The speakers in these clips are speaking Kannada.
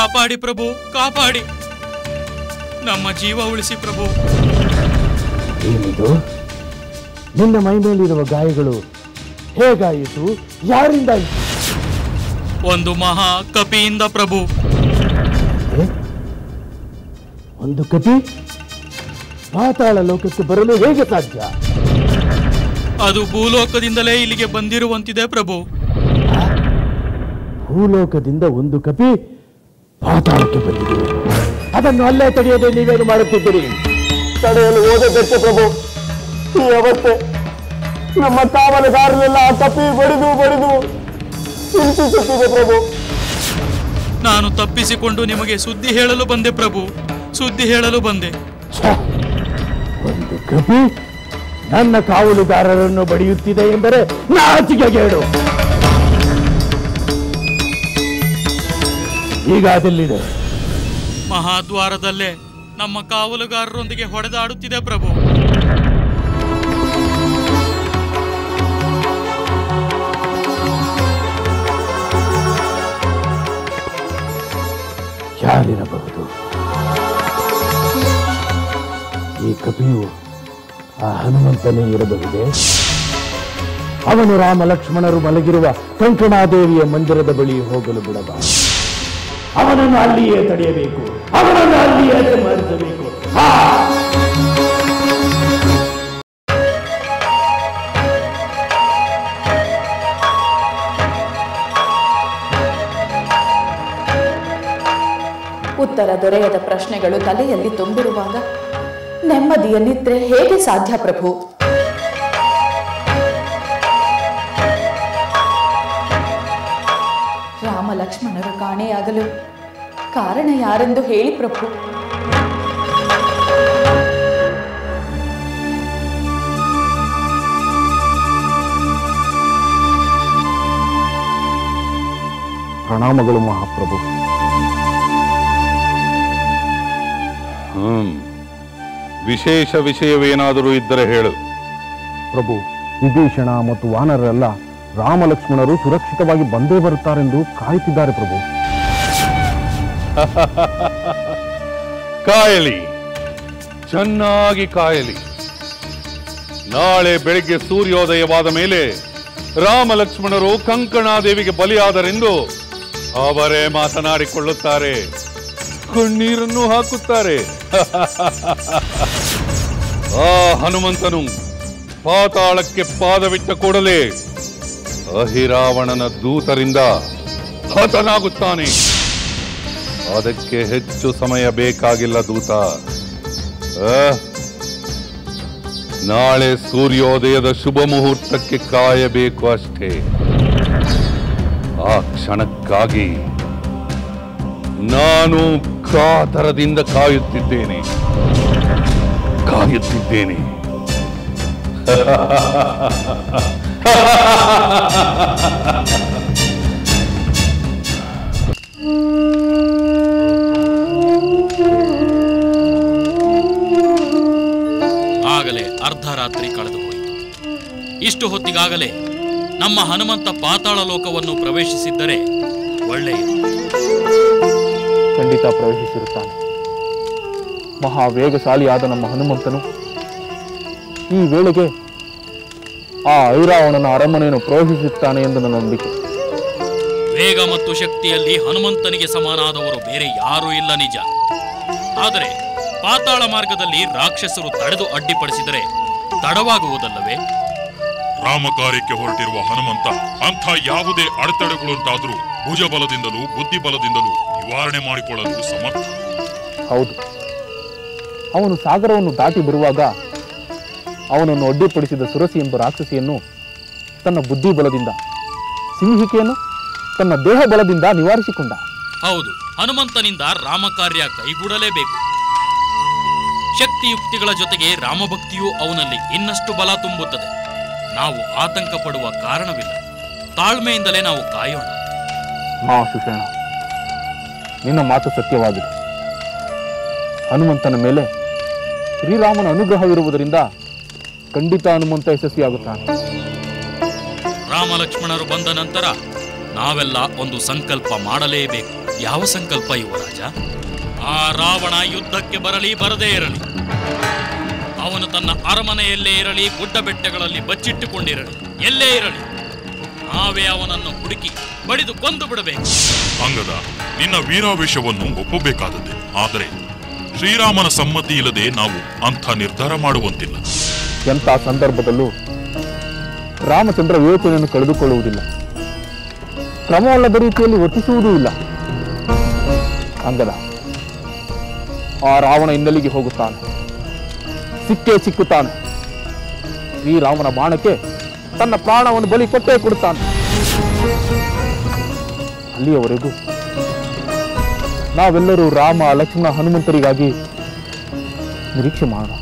ಕಾಪಾಡಿ ಪ್ರಭು, ಕಾಪಾಡಿ, ನಮ್ಮ ಜೀವ ಉಳಿಸಿ ಪ್ರಭು. ಏನಿದು? ನಿನ್ನ ಮೈ ಮೇಲಿರುವ ಗಾಯಗಳು ಹೇಗಾಯಿತು? ಯಾರಿಂದ? ಒಂದು ಮಹಾ ಕಪಿಯಿಂದ ಪ್ರಭು. ಒಂದು ಕಪಿ ಪಾತಾಳ ಲೋಕಕ್ಕೆ ಬರಲು ಹೇಗೆ ಸಾಧ್ಯ? ಅದು ಭೂಲೋಕದಿಂದಲೇ ಇಲ್ಲಿಗೆ ಬಂದಿರುವಂತಿದೆ ಪ್ರಭು. ಭೂಲೋಕದಿಂದ ಒಂದು ಕಪಿ ಪಾತಾಳಕ್ಕೆ ಬಂದಿದೆ. ಅದನ್ನು ಅಲ್ಲೇ ತಡೆಯದೆ ನೀವೇನು ಮಾಡುತ್ತಿದ್ದೀರಿ? ತಡೆಯಲು ಓದಬೇಕು ಪ್ರಭು. ಈ ಅವಸ್ಥೆ ನಮ್ಮ ಕಾವಲುಗಾರರೆಲ್ಲ ಆ ಕಪಿ ಬಡಿದು ಚಿಂತಿಸುತ್ತಿದೆ ಪ್ರಭು. ನಾನು ತಪ್ಪಿಸಿಕೊಂಡು ನಿಮಗೆ ಸುದ್ದಿ ಹೇಳಲು ಬಂದೆ ಪ್ರಭು, ಸುದ್ದಿ ಹೇಳಲು ಬಂದೆ. ಒಂದು ಕಪಿ ನನ್ನ ಕಾವಲುಗಾರರನ್ನು ಬಡಿಯುತ್ತಿದೆ ಎಂದರೆ ನಾಚಿಕೆಗೇಡು. ಈಗ ಅದೆಲ್ಲಿದೆ? ಮಹಾದ್ವಾರದಲ್ಲೇ ನಮ್ಮ ಕಾವಲುಗಾರರೊಂದಿಗೆ ಹೊಡೆದಾಡುತ್ತಿದೆ ಪ್ರಭು. ಯಾರಿರಬಹುದು? ಈ ಕಪಿಯು ಆ ಹನುಮಂತನೇ ಇರಬಹುದೇ? ಅವನು ರಾಮ ಲಕ್ಷ್ಮಣರು ಮಲಗಿರುವ ಕಂಕಣಾದೇವಿಯ ಮಂದಿರದ ಬಳಿ ಹೋಗಲು ಬಿಡಬಾರದು. ಅವನನ್ನು ಅಲ್ಲಿಯೇ ತಡೆಯಬೇಕು, ಅವನನ್ನು ಅಲ್ಲಿಯೇ ಸಂಹರಿಸಬೇಕು. ಉತ್ತರ ದೊರೆಯದ ಪ್ರಶ್ನೆಗಳು ತಲೆಯಲ್ಲಿ ತುಂಬಿರುವಾಗ ನೆಮ್ಮದಿಯ ನಿದ್ರೆ ಹೇಗೆ ಸಾಧ್ಯ ಪ್ರಭು? ರಾಮ ಲಕ್ಷ್ಮಣರು ಕಾಣೆಯಾಗಲು ಕಾರಣ ಯಾರೆಂದು ಹೇಳಿ ಪ್ರಭು. ಪ್ರಣಾಮಗಳು ಮಹಾಪ್ರಭು. ವಿಶೇಷ ವಿಷಯವೇನಾದರೂ ಇದ್ದರೆ ಹೇಳು ಪ್ರಭು. ವಿಭೀಷಣ ಮತ್ತು ವಾನರರೆಲ್ಲ ರಾಮ ಲಕ್ಷ್ಮಣರು ಸುರಕ್ಷಿತವಾಗಿ ಬಂದೇ ಬರುತ್ತಾರೆಂದು ಕಾಯುತ್ತಿದ್ದಾರೆ ಪ್ರಭು. ಕಾಯಲಿ, ಚೆನ್ನಾಗಿ ಕಾಯಲಿ. ನಾಳೆ ಬೆಳಿಗ್ಗೆ ಸೂರ್ಯೋದಯವಾದ ಮೇಲೆ ರಾಮ ಲಕ್ಷ್ಮಣರು ಕಂಕಣಾದೇವಿಗೆ ಬಲಿಯಾದರೆಂದು ಅವರೇ ಮಾತನಾಡಿಕೊಳ್ಳುತ್ತಾರೆ, ಕಣ್ಣೀರನ್ನು ಹಾಕುತ್ತಾರೆ. ಆ ಹನುಮಂತನು ಪಾತಾಳಕ್ಕೆ ಪಾದವಿಟ್ಟ ಕೂಡಲೇ ಅಹಿರಾವಣನ ದೂತರಿಂದ ಹತನಾಗುತ್ತಾನೆ. ಅದಕ್ಕೆ ಹೆಚ್ಚು ಸಮಯ ಬೇಕಾಗಿಲ್ಲ ದೂತ. ನಾಳೆ ಸೂರ್ಯೋದಯದ ಶುಭ ಮುಹೂರ್ತಕ್ಕೆ ಕಾಯಬೇಕು ಅಷ್ಟೇ. ಆ ಕ್ಷಣಕ್ಕಾಗಿ ನಾನು ಕಾತರದಿಂದ ಕಾಯುತ್ತಿದ್ದೇನೆ. ಆಗಲೇ ಅರ್ಧರಾತ್ರಿ ಕಳೆದು ಹೋಯಿತು. ಇಷ್ಟು ಹೊತ್ತಿಗಾಗಲೇ ನಮ್ಮ ಹನುಮಂತ ಪಾತಾಳ ಲೋಕವನ್ನು ಪ್ರವೇಶಿಸಿದ್ದರೆ ಒಳ್ಳೆಯದು. ಖಂಡಿತ ಪ್ರವೇಶಿಸಿರುತ್ತಾನೆ. ಮಹಾವೇಗಶಾಲಿಯಾದ ನಮ್ಮ ಹನುಮಂತನು ಈ ವೇಳೆಗೆ ಆ ಐರಾವಣನ ಅರಮನೆಯನ್ನು ಪ್ರವೇಶಿಸುತ್ತಾನೆ ಎಂದು ನನ್ನ ನಂಬಿಕೆ. ವೇಗ ಮತ್ತು ಶಕ್ತಿಯಲ್ಲಿ ಹನುಮಂತನಿಗೆ ಸಮನಾದವರು ಬೇರೆ ಯಾರೂ ಇಲ್ಲ ನಿಜ. ಆದರೆ ಪಾತಾಳ ಮಾರ್ಗದಲ್ಲಿ ರಾಕ್ಷಸರು ತಡೆದು ಅಡ್ಡಿಪಡಿಸಿದರೆ ತಡವಾಗುವುದಲ್ಲವೇ? ರಾಮಕಾರ್ಯಕ್ಕೆ ಹೊರಟಿರುವ ಹನುಮಂತ ಅಂಥ ಯಾವುದೇ ಅಡೆತಡೆಗಳುಂಟಾದರೂ ಭುಜಬಲದಿಂದಲೂ ಬುದ್ಧಿಬಲದಿಂದಲೂ ನಿವಾರಣೆ ಮಾಡಿಕೊಳ್ಳಲು ಸಮರ್ಥ. ಹೌದು, ಅವನು ಸಾಗರವನ್ನು ದಾಟಿ ಬರುವಾಗ ಅವನನ್ನು ಅಡ್ಡಿಪಡಿಸಿದ ಸುರಸಿ ಎಂಬ ರಾಕ್ಷಸಿಯನ್ನು ತನ್ನ ಬುದ್ಧಿ ಬಲದಿಂದ, ಸಿಂಹಿಕೆಯನ್ನು ತನ್ನ ದೇಹ ಬಲದಿಂದ ನಿವಾರಿಸಿಕೊಂಡ. ಹೌದು, ಹನುಮಂತನಿಂದ ರಾಮಕಾರ್ಯ ಕೈಗೂಡಲೇಬೇಕು. ಶಕ್ತಿಯುಕ್ತಿಗಳ ಜೊತೆಗೆ ರಾಮಭಕ್ತಿಯೂ ಅವನಲ್ಲಿ ಇನ್ನಷ್ಟು ಬಲ ತುಂಬುತ್ತದೆ. ನಾವು ಆತಂಕ ಪಡುವ ಕಾರಣವಿಲ್ಲ. ತಾಳ್ಮೆಯಿಂದಲೇ ನಾವು ಕಾಯೋಣ. ಸುಷೇಣ, ನಿನ್ನ ಮಾತು ಸತ್ಯವಾಗಿದೆ. ಹನುಮಂತನ ಮೇಲೆ ಶ್ರೀರಾಮನ ಅನುಗ್ರಹವಿರುವುದರಿಂದ ಖಂಡಿತ ಹನುಮಂತ ಯಶಸ್ವಿಯಾಗುತ್ತಾನೆ. ರಾಮ ಲಕ್ಷ್ಮಣರು ಬಂದ ನಂತರ ನಾವೆಲ್ಲ ಒಂದು ಸಂಕಲ್ಪ ಮಾಡಲೇಬೇಕು. ಯಾವ ಸಂಕಲ್ಪ ಯುವರಾಜ? ಆ ರಾವಣ ಯುದ್ಧಕ್ಕೆ ಬರಲಿ ಬರದೇ ಇರಲಿ, ಅವನು ತನ್ನ ಅರಮನೆಯಲ್ಲೇ ಇರಲಿ, ಗುಡ್ಡ ಬೆಟ್ಟಗಳಲ್ಲಿ ಬಚ್ಚಿಟ್ಟುಕೊಂಡಿರಲಿ, ಎಲ್ಲೇ ಇರಲಿ, ನಾವೇ ಅವನನ್ನು ಹುಡುಕಿ ಬಡಿದು ಕೊಂದು ಬಿಡಬೇಕು. ಅಂಗದ, ನಿನ್ನ ವೀರಾವೇಶವನ್ನು ಒಪ್ಪಬೇಕಾದದ್ದೇ. ಆದರೆ ಶ್ರೀರಾಮನ ಸಮ್ಮತಿ ಇಲ್ಲದೆ ನಾವು ಅಂಥ ನಿರ್ಧಾರ ಮಾಡುವಂತಿಲ್ಲ. ಎಂಥ ಸಂದರ್ಭದಲ್ಲೂ ರಾಮಚಂದ್ರ ವಿವೇಚನೆಯನ್ನು ಕಳೆದುಕೊಳ್ಳುವುದಿಲ್ಲ, ಕ್ರಮವಲ್ಲದ ರೀತಿಯಲ್ಲಿ ವರ್ತಿಸುವುದೂ ಇಲ್ಲ. ಅಂಗದ, ಆ ರಾವಣ ಇನ್ನೆಲ್ಲಿಗೆ ಹೋಗುತ್ತಾನೆ? ಸಿಕ್ಕೇ ಸಿಕ್ಕುತ್ತಾನೆ. ಶ್ರೀರಾಮನ ಬಾಣಕ್ಕೆ ತನ್ನ ಪ್ರಾಣವನ್ನು ಬಲಿ ಕೊಟ್ಟೇ ಕೊಡುತ್ತಾನೆ. ಅಲ್ಲಿಯವರೆಗೂ ನಾವೆಲ್ಲರೂ ರಾಮ, ಲಕ್ಷ್ಮಣ, ಹನುಮಂತರಿಗಾಗಿ ನಿರೀಕ್ಷೆ ಮಾಡೋಣ.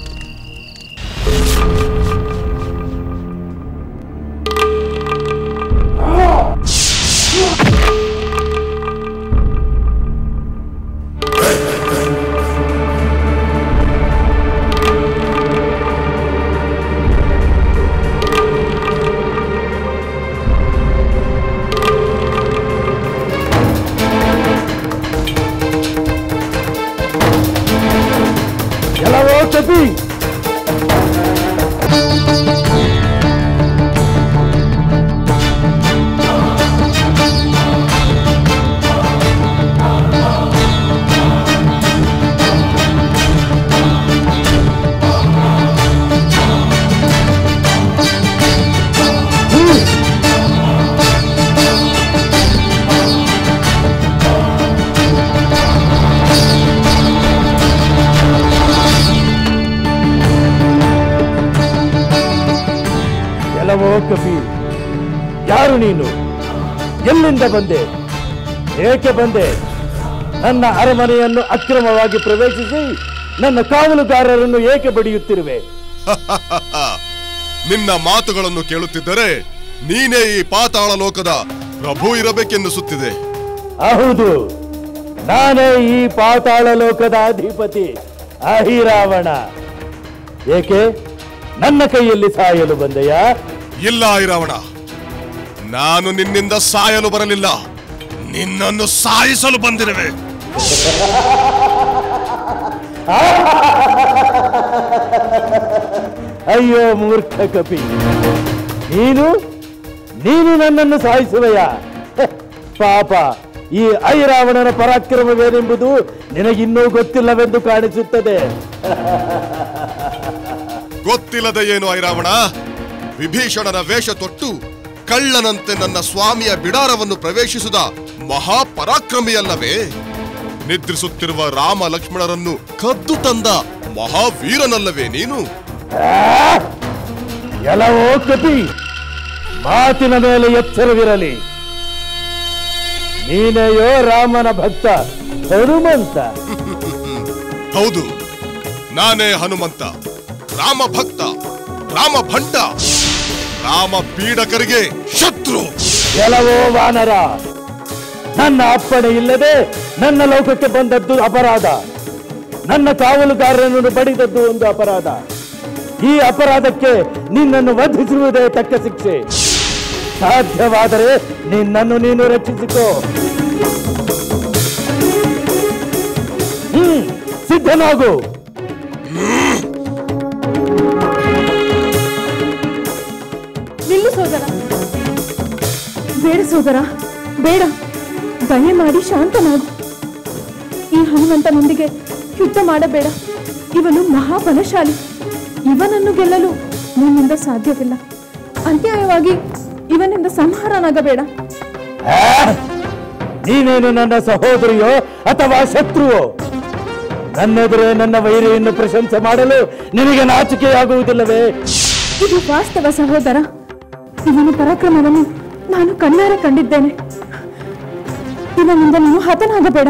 ಕಪಿ, ಯಾರು ನೀನು? ಎಲ್ಲಿಂದ ಬಂದೆ? ಏಕೆ ಬಂದೆ? ನನ್ನ ಅರಮನೆಯನ್ನು ಅಕ್ರಮವಾಗಿ ಪ್ರವೇಶಿಸಿ ನನ್ನ ಕಾವಲುಗಾರರನ್ನು ಏಕೆ ಬಡಿಯುತ್ತಿರುವೆ? ನಿನ್ನ ಮಾತುಗಳನ್ನು ಕೇಳುತ್ತಿದ್ದರೆ ನೀನೇ ಈ ಪಾತಾಳ ಲೋಕದ ಪ್ರಭು ಇರಬೇಕೆನ್ನಿಸುತ್ತಿದೆ. ಹೌದು, ನಾನೇ ಈ ಪಾತಾಳ ಲೋಕದ ಅಧಿಪತಿ ಅಹಿರಾವಣ. ಏಕೆ ನನ್ನ ಕೈಯಲ್ಲಿ ಸಾಯಲು ಬಂದೆಯಾ? ಇಲ್ಲ ಐರಾವಣ, ನಾನು ನಿನ್ನಿಂದ ಸಾಯಲು ಬರಲಿಲ್ಲ, ನಿನ್ನನ್ನು ಸಾಯಿಸಲು ಬಂದಿರುವೆ. ಅಯ್ಯೋ ಮೂರ್ಖ ಕಪಿ, ನೀನು ನನ್ನನ್ನು ಸಾಯಿಸುವೆಯಾ? ಪಾಪ, ಈ ಐರಾವಣನ ಪರಾಕ್ರಮವೇನೆಂಬುದು ನಿನಗಿನ್ನೂ ಗೊತ್ತಿಲ್ಲವೆಂದು ಕಾಣಿಸುತ್ತದೆ. ಗೊತ್ತಿಲ್ಲದೆ ಏನು ಐರಾವಣ? ವಿಭೀಷಣನ ವೇಷ ತೊಟ್ಟು ಕಳ್ಳನಂತೆ ನನ್ನ ಸ್ವಾಮಿಯ ಬಿಡಾರವನ್ನು ಪ್ರವೇಶಿಸಿದ ಮಹಾಪರಾಕ್ರಮಿಯಲ್ಲವೇ? ನಿದ್ರಿಸುತ್ತಿರುವ ರಾಮ ಲಕ್ಷ್ಮಣರನ್ನು ಕದ್ದು ತಂದ ಮಹಾವೀರನಲ್ಲವೇ ನೀನು? ಎಲ್ಲವೋ ಕಪಿ, ಮಾತಿನ ಮೇಲೆ ಎಚ್ಚರವಿರಲಿ. ನೀನೆಯೋ ರಾಮನ ಭಕ್ತ ಹನುಮಂತ? ಹೌದು, ನಾನೇ ಹನುಮಂತ, ರಾಮ ಭಕ್ತ, ರಾಮ ಭಂಟ, ರಾಮ ಪೀಡಕರಿಗೆ ಶತ್ರು. ಎಲ್ಲವೋ ವಾನರ, ನನ್ನ ಅಪ್ಪಣೆ ಇಲ್ಲದೆ ನನ್ನ ಲೋಕಕ್ಕೆ ಬಂದದ್ದು ಅಪರಾಧ. ನನ್ನ ಕಾವಲುಗಾರರನ್ನು ಬಡಿದದ್ದು ಒಂದು ಅಪರಾಧ. ಈ ಅಪರಾಧಕ್ಕೆ ನಿನ್ನನ್ನು ವಧಿಸುವುದೇ ತಕ್ಕ ಶಿಕ್ಷೆ. ಸಾಧ್ಯವಾದರೆ ನಿನ್ನನ್ನು ನೀನು ರಕ್ಷಿಸಿಕೋ. ಸಿದ್ಧನಾಗು. ನಿಲ್ಲು ಸೋದರ. ಬೇಡ ಸೋದರ, ಬೇಡ. ದಯಮಾಡಿ ಶಾಂತನಾಗು. ಈ ಹನುಮಂತನೊಂದಿಗೆ ಯುದ್ಧ ಮಾಡಬೇಡ. ಇವನು ಮಹಾಬಲಶಾಲಿ. ಇವನನ್ನು ಗೆಲ್ಲಲು ನಿನ್ನಿಂದ ಸಾಧ್ಯವಿಲ್ಲ. ಅನ್ಯಾಯವಾಗಿ ಇವನಿಂದ ಸಂಹಾರನಾಗಬೇಡ. ನೀನೇನು ನನ್ನ ಸಹೋದರಿಯೋ ಅಥವಾ ಶತ್ರುವೋ? ನನ್ನೆದುರೇ ನನ್ನ ವೈರಿಯನ್ನು ಪ್ರಶಂಸೆ ಮಾಡಲು ನಿನಗೆ ನಾಚಿಕೆಯಾಗುವುದಿಲ್ಲವೇ? ಇದು ವಾಸ್ತವ ಸಹೋದರ. ಇವನ ಪರಾಕ್ರಮವನ್ನು ನಾನು ಕಣ್ಣಾರೆ ಕಂಡಿದ್ದೇನೆ. ಇವನಿಂದ ನೀನು ಹತನಾಗಬೇಡ.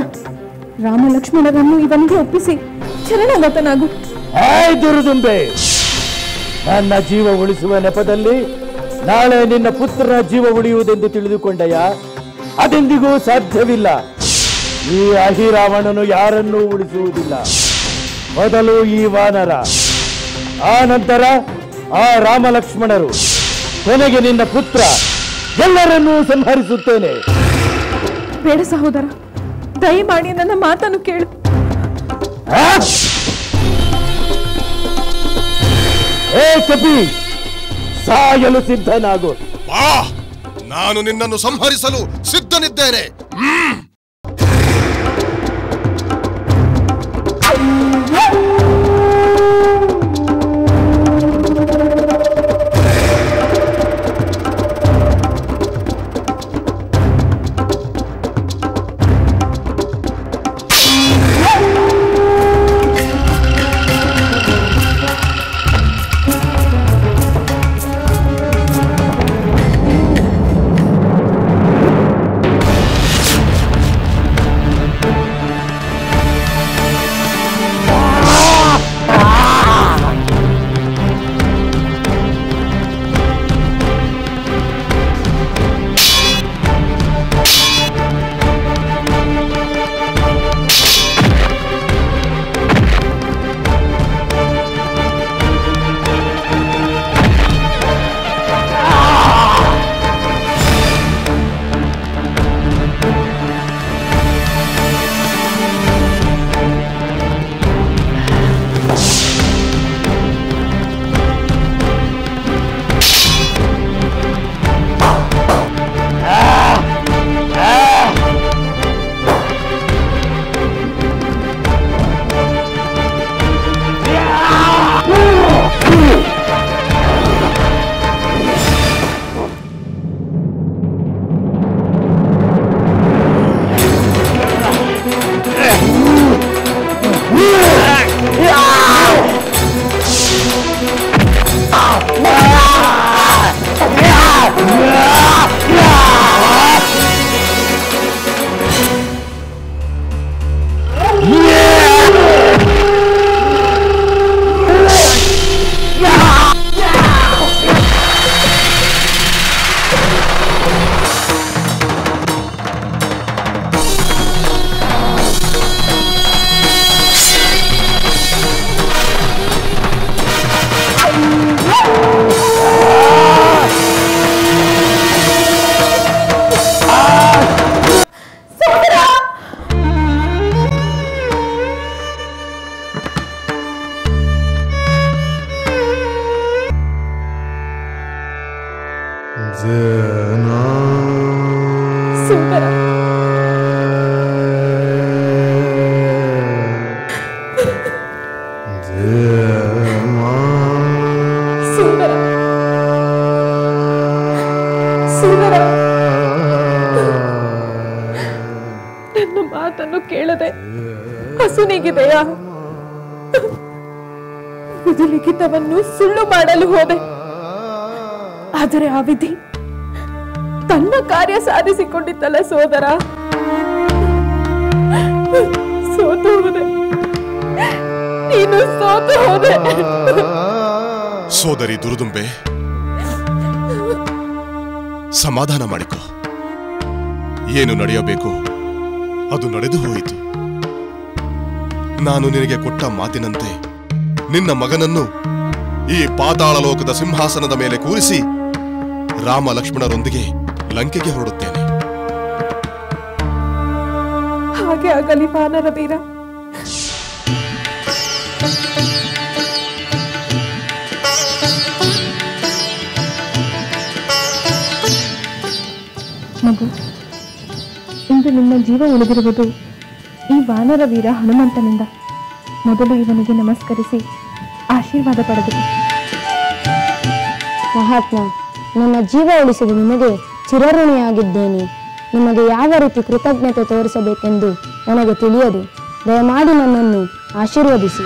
ರಾಮ ಲಕ್ಷ್ಮಣರನ್ನು ಇವನಿಗೆ ಒಪ್ಪಿಸಿ ಶರಣಾಗತನಾಗು. ದುರುದುಂಬೆ, ನನ್ನ ಜೀವ ಉಳಿಸುವ ನೆಪದಲ್ಲಿ ನಾಳೆ ನಿನ್ನ ಪುತ್ರನ ಜೀವ ಉಳಿಯುವುದೆಂದು ತಿಳಿದುಕೊಂಡೆಯಾ? ಅದೆಂದಿಗೂ ಸಾಧ್ಯವಿಲ್ಲ. ಈ ಅಹಿರಾವಣನು ಯಾರನ್ನೂ ಉಳಿಸುವುದಿಲ್ಲ. ಮೊದಲು ಈ ವಾನರ, ಆ ನಂತರ ಆ ರಾಮ ಲಕ್ಷ್ಮಣರು, ಕೊನೆಗೆ ನಿನ್ನ ಪುತ್ರ ಎಲ್ಲರನ್ನೂ ಸಂಹರಿಸುತ್ತೇನೆ. ಬೇಡ ಸಹೋದರ, ದಯಮಾಡಿ ನನ್ನ ಮಾತನ್ನು ಕೇಳು. ಏ ಕಪಿ, ಸಾಯಲು ಸಿದ್ಧನಾಗು. ಬಾ, ನಾನು ನಿನ್ನನ್ನು ಸಂಹರಿಸಲು ಸಿದ್ಧನಿದ್ದೇನೆ. ನನ್ನ ಮಾತನ್ನು ಕೇಳದೆ ಹಸುನಿಗಿದೆಯಾ? ವಿಧಿಲಿಖಿತವನ್ನು ಸುಳ್ಳು ಮಾಡಲು ಹೋದೆ, ಆದರೆ ಆ ವಿಧಿ ತನ್ನ ಕಾರ್ಯ ಸಾಧಿಸಿಕೊಂಡಿತ್ತಲ್ಲ ಸೋದರ. ಸೋತು ಹೋದೆ, ನೀನು ಸೋತು ಹೋದೆ. ಸೋದರಿ ದುರುದುಂಬೆ, ಸಮಾಧಾನ ಮಾಡಿಕೊ. ಏನು ನಡೆಯಬೇಕು ಅದು ನಡೆದು ಹೋಯಿತು. ನಾನು ನಿನಗೆ ಕೊಟ್ಟ ಮಾತಿನಂತೆ ನಿನ್ನ ಮಗನನ್ನು ಈ ಪಾತಾಳ ಲೋಕದ ಸಿಂಹಾಸನದ ಮೇಲೆ ಕೂರಿಸಿ ರಾಮ ಲಕ್ಷ್ಮಣರೊಂದಿಗೆ ಲಂಕೆಗೆ ಹೊರಡುತ್ತೇನೆ. ಹಾಗೆ ಆಗಲಿ ವಾನರ ವೀರ. ಮಗು, ಇಂದು ನಿನ್ನ ಜೀವ ಉಳಿದಿರುವುದು ಈ ವಾನರ ವೀರ ಹನುಮಂತನಿಂದ. ಮೊದಲು ಇವನಿಗೆ ನಮಸ್ಕರಿಸಿ ಆಶೀರ್ವಾದ ಪಡೆದರು. ಮಹಾತ್ಮ, ನನ್ನ ಜೀವ ಉಳಿಸಿದ ನಿಮಗೆ ಚಿರಋಣಿಯಾಗಿದ್ದೇನೆ. ನಿಮಗೆ ಯಾವ ರೀತಿ ಕೃತಜ್ಞತೆ ತೋರಿಸಬೇಕೆಂದು ನನಗೆ ತಿಳಿಯದು. ದಯಮಾಡಿ ನನ್ನನ್ನು ಆಶೀರ್ವದಿಸಿ.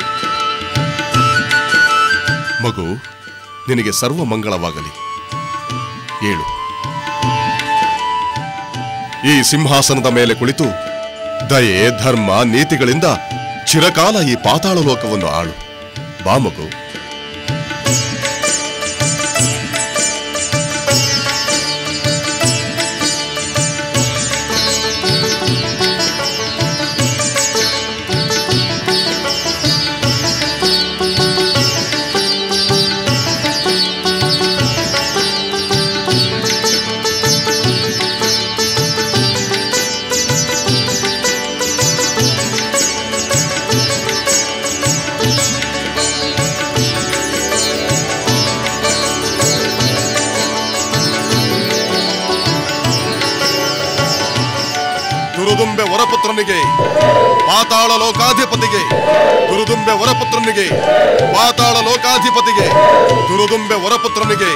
ಮಗು, ನಿನಗೆ ಸರ್ವ ಮಂಗಳವಾಗಲಿ. ಏಳು. ಈ ಸಿಂಹಾಸನದ ಮೇಲೆ ಕುಳಿತು ದಯೆ, ಧರ್ಮ, ನೀತಿಗಳಿಂದ ಚಿರಕಾಲ ಈ ಪಾತಾಳ ಲೋಕವನ್ನು ಆಳು. ಬಾ ಮಗು. ದುರುದುಂಬೆ ವರಪುತ್ರನಿಗೆ ಪಾತಾಳ ಲೋಕಾಧಿಪತಿಗೆ ದುರುದುಂಬೆ ವರಪುತ್ರನಿಗೆ ಪಾತಾಳ ಲೋಕಾಧಿಪತಿಗೆ ದುರುದುಂಬೆ ವರಪುತ್ರನಿಗೆ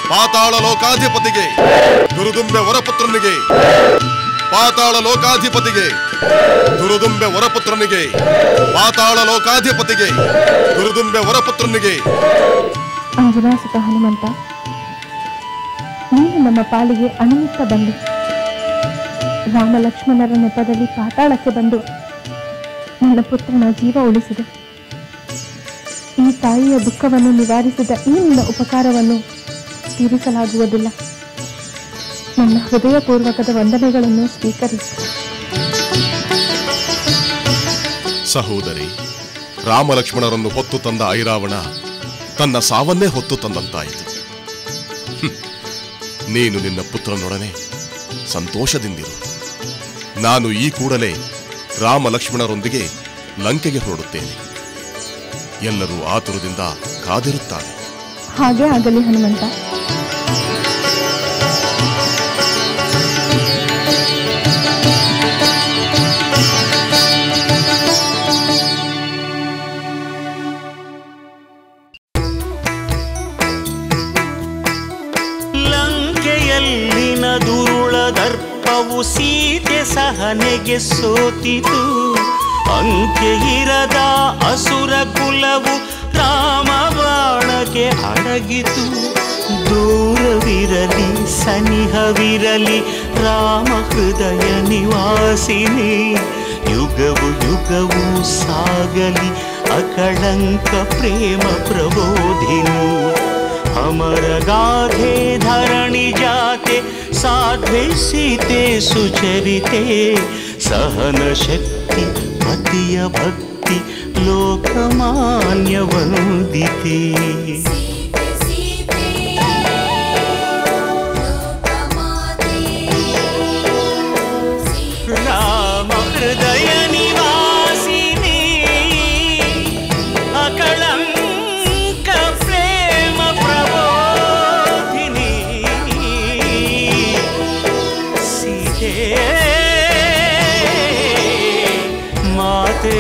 ಪಾತಾಳ ಲೋಕಾಧಿಪತಿಗೆ ದುರುದುಂಬೆ ವರಪುತ್ರನಿಗೆ ಪಾತಾಳ ಲೋಕಾಧಿಪತಿಗೆ ದುರುದುಂಬೆ ವರಪುತ್ರನಿಗೆ ಪಾತಾಳ ಲೋಕಾಧಿಪತಿಗೆ ದುರುದುಂಬೆ ವರಪುತ್ರನಿಗೆ. ಅಂಜನಾಸುತ ಹನುಮಂತ, ನೀನು ನಮ್ಮ ಪಾಲಿಗೆ ಅನುಮಿತ್ತ ಬಂದು ರಾಮ ಲಕ್ಷ್ಮಣರ ನೆಪದಲ್ಲಿ ಪಾತಾಳಕ್ಕೆ ಬಂದು ನನ್ನ ಪುತ್ರನ ಜೀವ ಉಳಿಸಿದೆ. ಈ ತಾಯಿಯ ದುಃಖವನ್ನು ನಿವಾರಿಸಿದ ಈ ನಿನ್ನ ಉಪಕಾರವನ್ನು ತೀರಿಸಲಾಗುವುದಿಲ್ಲ. ನನ್ನ ಹೃದಯಪೂರ್ವಕದ ವಂದನೆಗಳನ್ನು ಸ್ವೀಕರಿಸಿ. ಸಹೋದರಿ, ರಾಮಲಕ್ಷ್ಮಣರನ್ನು ಹೊತ್ತು ತಂದ ಐರಾವಣ ತನ್ನ ಸಾವನ್ನೇ ಹೊತ್ತು ತಂದಂತಾಯಿತು. ನೀನು ನಿನ್ನ ಪುತ್ರನೊಡನೆ ಸಂತೋಷದಿಂದಿರು. ನಾನು ಈ ಕೂಡಲೇ ರಾಮಲಕ್ಷ್ಮಣರೊಂದಿಗೆ ಲಂಕೆಗೆ ಹೊರಡುತ್ತೇನೆ. ಎಲ್ಲರೂ ಆತುರದಿಂದ ಕಾದಿರುತ್ತಾರೆ. ಹಾಗೆ ಆಗಲಿ ಹನುಮಂತ. ಲಂಕೆಯಲ್ಲಿನ ದುರುಳ ದರ್ಪವು ಸೀತೆ ಸಹನೆಗೆ ಸೋತಿತು. ಅಂಕೆ ಇರದ ಅಸುರ ಕುಲವು ರಾಮ ಬಾಣಕ್ಕೆ ಅಡಗಿತು. ದೂರವಿರಲಿ ಸನಿಹವಿರಲಿ ರಾಮ ಹೃದಯ ನಿವಾಸಿನಿ. ಯುಗವು ಯುಗವು ಸಾಗಲಿ ಅಕಳಂಕ ಪ್ರೇಮ ಪ್ರಬೋಧಿನಿ. ಅಮರ ಗಾಧೆ ಧರಣಿ ಜಾತೆ ಸಾಧ್ವೆ ಸೀತೆ ಸುಚರಿತೆ. ಸಹನ ಶಕ್ತಿ ಪತಿಯ ಭಕ್ತಿ ಲೋಕಮಾನ್ಯ ವಂದಿತೆ. ರಾಮ ಹೃದಯ ನಿವಾಸಿನಿ ಅಕಳಂಕ ಪ್ರೇಮ ಪ್ರಬೋಧಿನಿ. ಸೀತೆ ಮಾತೆ